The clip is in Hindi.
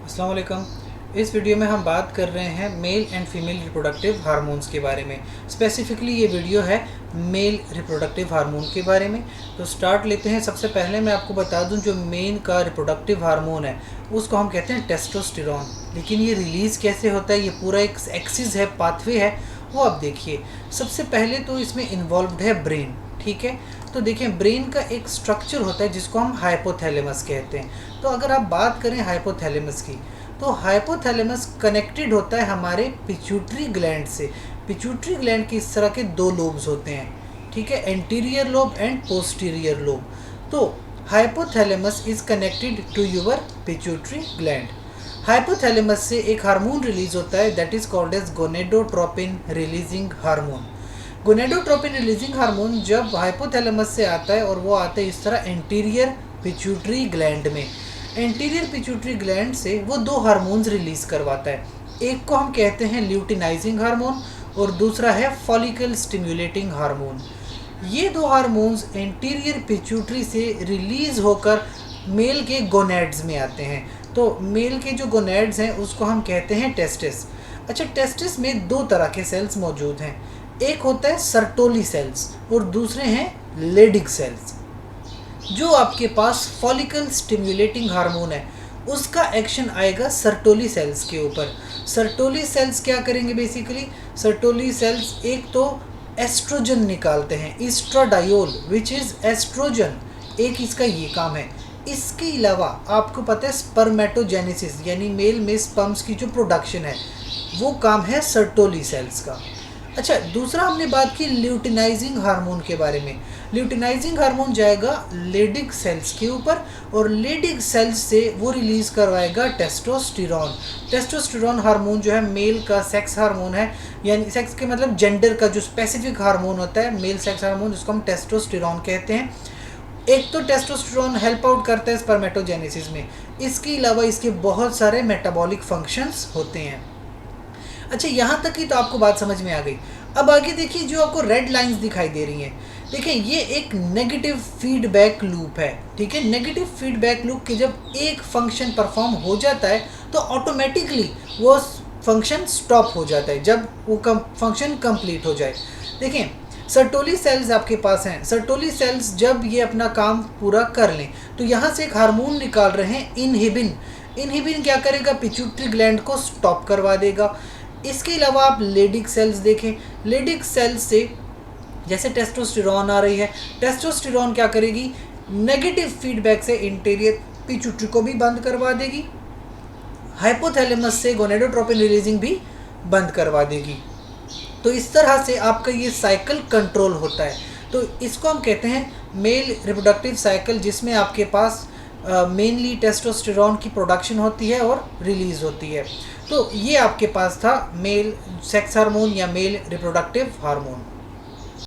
अस्सलाम वालेकुम। इस वीडियो में हम बात कर रहे हैं male and female reproductive hormones के बारे में। स्पेसिफिकली ये वीडियो है मेल रिप्रोडक्टिव हार्मोन के बारे में। तो स्टार्ट लेते हैं। सबसे पहले मैं आपको बता दूं, जो मेन का रिप्रोडक्टिव हार्मोन है उसको हम कहते हैं टेस्टोस्टेरोन। लेकिन ये रिलीज़ कैसे होता है, ये पूरा एक एक्सिस है, पाथवे है, वो आप देखिए। सबसे पहले तो इसमें इन्वॉल्व्ड है ब्रेन। ठीक है, तो देखिए ब्रेन का एक स्ट्रक्चर होता है जिसको हम हाइपोथैलेमस कहते हैं। तो अगर आप बात करें हाइपोथैलेमस की, तो हाइपोथैलेमस कनेक्टेड होता है हमारे पिट्यूटरी ग्लैंड से। पिट्यूटरी ग्लैंड के इस तरह के दो लोब्स होते हैं, ठीक है, anterior lobe and posterior lobe. तो hypothalamus is connected to your pituitary gland. Hypothalamus से एक हार्मोन रिलीज होता है that is called as gonadotropin releasing hormone. Gonadotropin releasing hormone जब हाइपोथैलेमस से आता है और वो आता है इस तरह एंटीरियर पिट्यूटरी ग्लैंड में। एंटीरियर पिट्यूटरी ग्लैंड से वो दो हार्मोन्स रिलीज करवाता है। एक को हम कहते हैं ल्यूटिनाइजिंग हार्मोन और दूसरा है फॉलिकल स्टिम्युलेटिंग हार्मोन। ये दो हार्मोन्स एंटीरियर पिट्यूटरी से रिलीज होकर मेल के गोनेड्स में आते हैं। तो मेल के जो गोनेड्स हैं उसको हम कहते हैं टेस्टिस। अच्छा, टेस्टिस में दो तरह के सेल्स मौजूद हैं। एक होता है सर्टोली सेल्स और दूसरे हैं लेडिक सेल्स। जो आपके पास फॉलिकल स्टिम्युलेटिंग हार्मोन है उसका एक्शन आएगा सर्टोली सेल्स के ऊपर। सर्टोली सेल्स क्या करेंगे बेसिकली? सर्टोली सेल्स एक तो एस्ट्रोजन निकालते हैं, ईस्ट्राडायोल विच इज़ एस्ट्रोजन, एक इसका ये काम है। इसके अलावा आपको पता है स्पर्मेटोजेनेसिस यानी मेल में स्पर्म्स की जो प्रोडक्शन है वो काम है सर्टोली सेल्स का। अच्छा, दूसरा हमने बात की ल्यूटिनाइजिंग हार्मोन के बारे में। ल्यूटिनाइजिंग हार्मोन जाएगा लेडिक सेल्स के ऊपर और लेडिक सेल्स से वो रिलीज़ करवाएगा टेस्टोस्टेरोन। टेस्टोस्टेरोन हार्मोन जो है मेल का सेक्स हार्मोन है, यानी सेक्स के मतलब जेंडर का जो स्पेसिफिक हार्मोन होता है मेल सेक्स हार्मोन, जिसको हम टेस्टोस्टेरोन कहते हैं। एक तो टेस्टोस्टेरोन हेल्प आउट करता है स्पर्मेटोजेनेसिस में, इसके अलावा इसके बहुत सारे मेटाबॉलिक फंक्शंस होते हैं। अच्छा, यहाँ तक ही तो आपको बात समझ में आ गई। अब आगे देखिए, जो आपको रेड लाइंस दिखाई दे रही हैं, देखिए ये एक नेगेटिव फीडबैक लूप है। ठीक है, नेगेटिव फीडबैक लूप के जब एक फंक्शन परफॉर्म हो जाता है तो ऑटोमेटिकली वो फंक्शन स्टॉप हो जाता है जब वो फंक्शन कंप्लीट हो जाए। देखिए सर्टोली सेल्स आपके पास हैं। सर्टोली सेल्स जब ये अपना काम पूरा कर लें तो यहाँ से एक हार्मोन निकाल रहे हैं इनहिबिन। इनहिबिन क्या करेगा? पिट्यूटरी ग्लैंड को स्टॉप करवा देगा। इसके अलावा आप लेडिक सेल्स देखें, लेडिक सेल्स से जैसे टेस्टोस्टेरोन आ रही है, टेस्टोस्टेरोन क्या करेगी? नेगेटिव फीडबैक से इंटीरियर पिट्यूटरी को भी बंद करवा देगी, हाइपोथैलेमस से गोनेडोट्रोपिन रिलीजिंग भी बंद करवा देगी। तो इस तरह से आपका ये साइकिल कंट्रोल होता है। तो इसको हम कहते हैं मेल रिप्रोडक्टिव साइकिल, जिसमें आपके पास मेनली टेस्टोस्टेरोन की प्रोडक्शन होती है और रिलीज़ होती है। तो ये आपके पास था मेल सेक्स हार्मोन या मेल रिप्रोडक्टिव हार्मोन।